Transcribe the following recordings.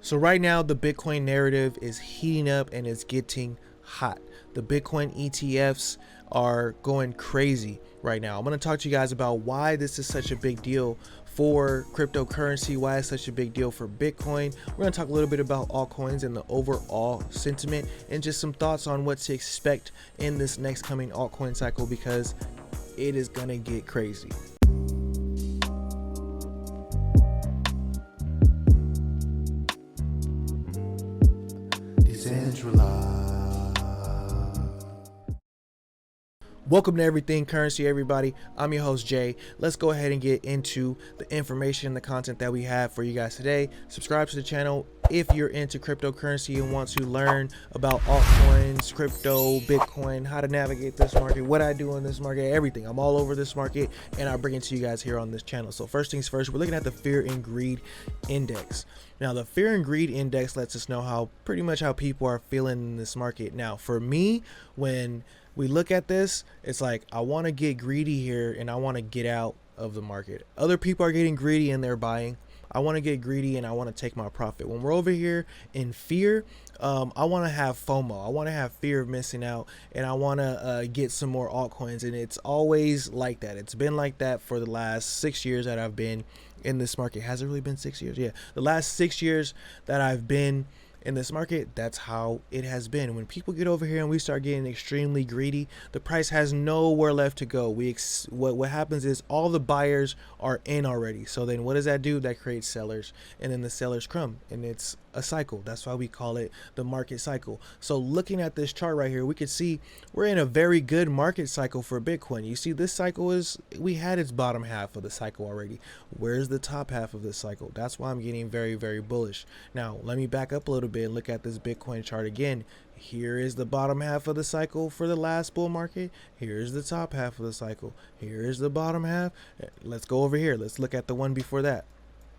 So right now, the Bitcoin narrative is heating up and it's getting hot. The Bitcoin ETFs are going crazy right now. I'm going to talk to you guys about why this is such a big deal for cryptocurrency, why it's such a big deal for Bitcoin. We're going to talk a little bit about altcoins and the overall sentiment and just some thoughts on what to expect in this next coming altcoin cycle, because it is going to get crazy. Welcome to Everything Currency, everybody. I'm your host, Jay. Let's go ahead and get into the information, the content that we have for you guys today. Subscribe to the channel if you're into cryptocurrency and want to learn about altcoins, crypto, Bitcoin, how to navigate this market, what I do in this market, everything. I'm all over this market and I bring it to you guys here on this channel. So first things first, we're looking at the Fear and Greed Index. Now, the Fear and Greed Index lets us know pretty much how people are feeling in this market. Now, for me, when we look at this, it's like, I want to get greedy here and I want to get out of the market. Other people are getting greedy and they're buying. I want to get greedy and I want to take my profit. When we're over here in fear, I want to have FOMO. I want to have fear of missing out, and I want to get some more altcoins. And it's always like that. It's been like that for the last 6 years that I've been in this market. Has it really been 6 years? Yeah, the last 6 years that I've been in this market, that's how it has been. When people get over here and we start getting extremely greedy, the price has nowhere left to go. What happens is all the buyers are in already. So then what does that do? That creates sellers, and then the sellers come, and it's a cycle. That's why we call it the market cycle. So looking at this chart right here, we can see we're in a very good market cycle for Bitcoin. You see, this cycle we had its bottom half of the cycle already. Where's the top half of this cycle? That's why I'm getting very, very bullish. Now, let me back up a little bit and look at this Bitcoin chart again. Here is the bottom half of the cycle for the last bull market. Here's the top half of the cycle. Here's the bottom half. Let's go over here. Let's look at the one before that.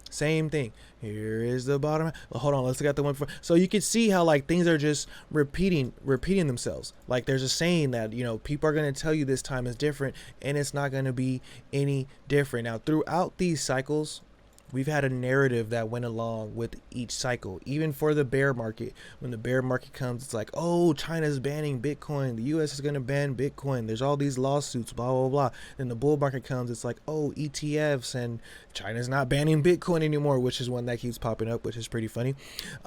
Same thing. Here is the bottom. Well, hold on, let's look at the one before. So you can see how like things are just repeating themselves. Like there's a saying that, you know, people are going to tell you this time is different, and it's not going to be any different. Now, throughout these cycles, we've had a narrative that went along with each cycle. Even for the bear market, when the bear market comes, it's like, oh, China's banning Bitcoin, the US is going to ban Bitcoin, there's all these lawsuits, blah blah blah. Then the bull market comes, it's like, oh, ETFs, and China's not banning Bitcoin anymore, which is one that keeps popping up, which is pretty funny.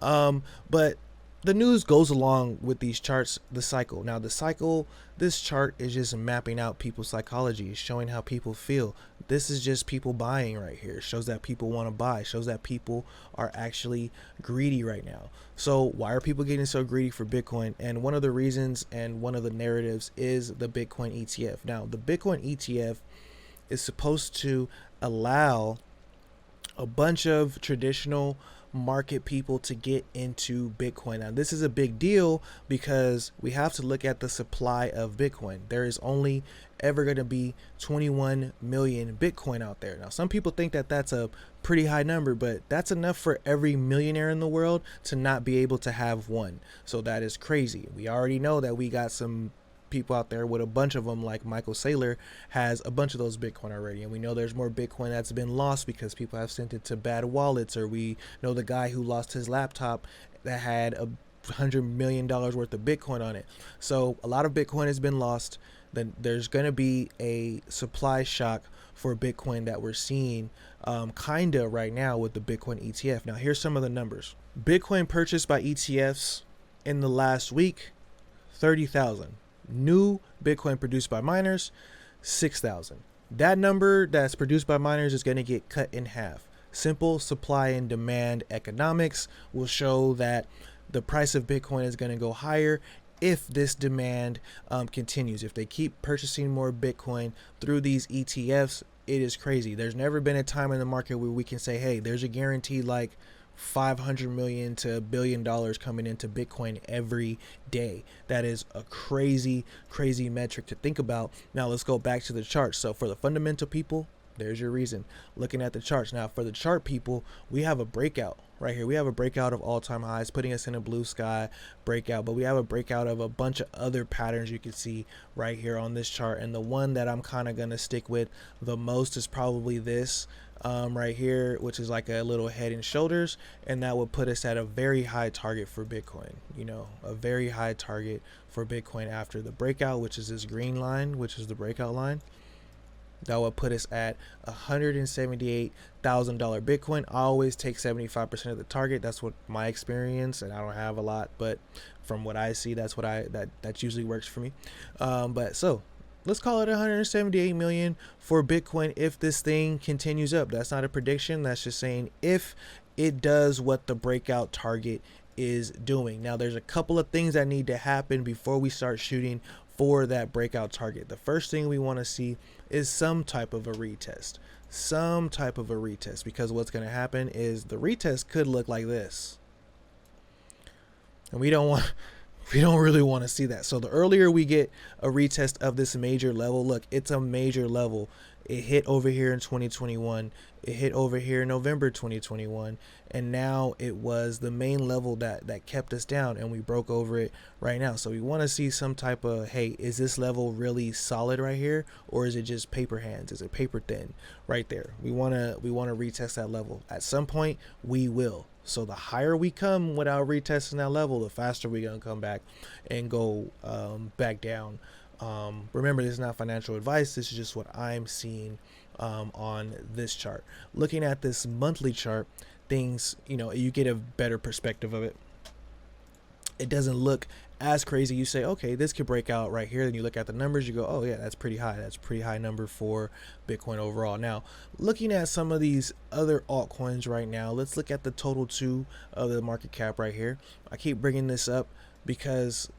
But the news goes along with these charts, the cycle. Now the cycle, this chart is just mapping out people's psychology. It's showing how people feel. This is just people buying right here. It shows that people want to buy. It shows that people are actually greedy right now. So why are people getting so greedy for Bitcoin? And one of the reasons and one of the narratives is the Bitcoin ETF. Now the Bitcoin ETF is supposed to allow a bunch of traditional market people to get into Bitcoin. Now this is a big deal because we have to look at the supply of Bitcoin. There is only ever going to be 21 million Bitcoin out there. Now some people think that that's a pretty high number, but that's enough for every millionaire in the world to not be able to have one. So that is crazy. We already know that we got some people out there with a bunch of them, like Michael Saylor has a bunch of those Bitcoin already, and we know there's more Bitcoin that's been lost because people have sent it to bad wallets, or we know the guy who lost his laptop that had $100 million worth of Bitcoin on it. So a lot of Bitcoin has been lost. Then there's going to be a supply shock for Bitcoin that we're seeing kinda right now with the Bitcoin ETF. Now here's some of the numbers. Bitcoin purchased by ETFs in the last week, 30,000. New Bitcoin produced by miners, 6,000. That number that's produced by miners is going to get cut in half. Simple supply and demand economics will show that the price of Bitcoin is going to go higher if this demand continues. If they keep purchasing more Bitcoin through these ETFs, it is crazy. There's never been a time in the market where we can say, hey, there's a guarantee like 500 million to $1 billion coming into Bitcoin every day. That is a crazy metric to think about. Now let's go back to the chart. So for the fundamental people, There's your reason. Looking at the charts. Now for the chart people, we have a breakout right here. We have a breakout of all-time highs, putting us in a blue sky breakout, but we have a breakout of a bunch of other patterns you can see right here on this chart. And the one that I'm kind of going to stick with the most is probably this right here, which is like a little head and shoulders, and that would put us at a very high target for Bitcoin. You know, a very high target for Bitcoin after the breakout, which is this green line, which is the breakout line. That would put us at $178,000 Bitcoin. I always take 75% of the target. That's what my experience, and I don't have a lot, but from what I see, that's what that usually works for me. But so let's call it 178 million for Bitcoin if this thing continues up. That's not a prediction. That's just saying if it does what the breakout target is doing. Now there's a couple of things that need to happen before we start shooting for that breakout target. The first thing we want to see is some type of a retest, because what's going to happen is the retest could look like this, and we don't really want to see that. So the earlier we get a retest of this major level, look, it's a major level. It hit over here in 2021. It hit over here in November 2021. And now it was the main level that kept us down, and we broke over it right now. So we want to see some type of, hey, is this level really solid right here, or is it just paper hands? Is it paper thin right there? We want to retest that level. At some point, we will. So the higher we come without retesting that level, the faster we're going to come back and go back down. Remember, this is not financial advice. This is just what I'm seeing on this chart. Looking at this monthly chart, things, you know, you get a better perspective of it. It doesn't look as crazy. You say, okay, this could break out right here. Then you look at the numbers, you go, oh yeah, that's pretty high. That's a pretty high number for Bitcoin overall. Now, looking at some of these other altcoins right now, let's look at the total two of the market cap right here. I keep bringing this up because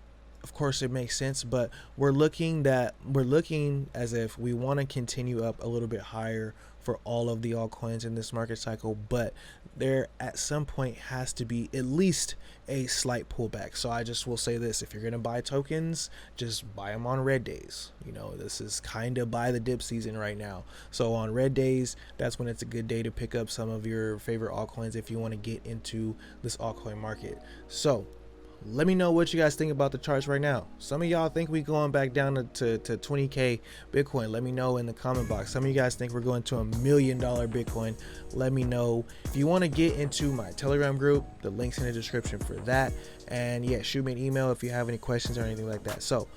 of course it makes sense, but we're looking as if we want to continue up a little bit higher for all of the altcoins in this market cycle, but there at some point has to be at least a slight pullback. So I just will say this: if you're going to buy tokens, just buy them on red days. You know, this is kind of buy the dip season right now. So on red days, that's when it's a good day to pick up some of your favorite altcoins if you want to get into this altcoin market. So let me know what you guys think about the charts right now. Some of y'all think we going back down to 20K Bitcoin. Let me know in the comment box. Some of you guys think we're going to $1 million Bitcoin. Let me know. If you want to get into my Telegram group, the link's in the description for that. And yeah, shoot me an email if you have any questions or anything like that. So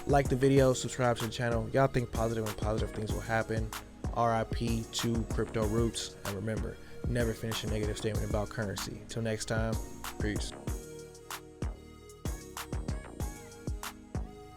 like the video, subscribe to the channel. Y'all think positive, and positive things will happen. RIP to crypto roots. And remember, never finish a negative statement about currency. Till next time, peace.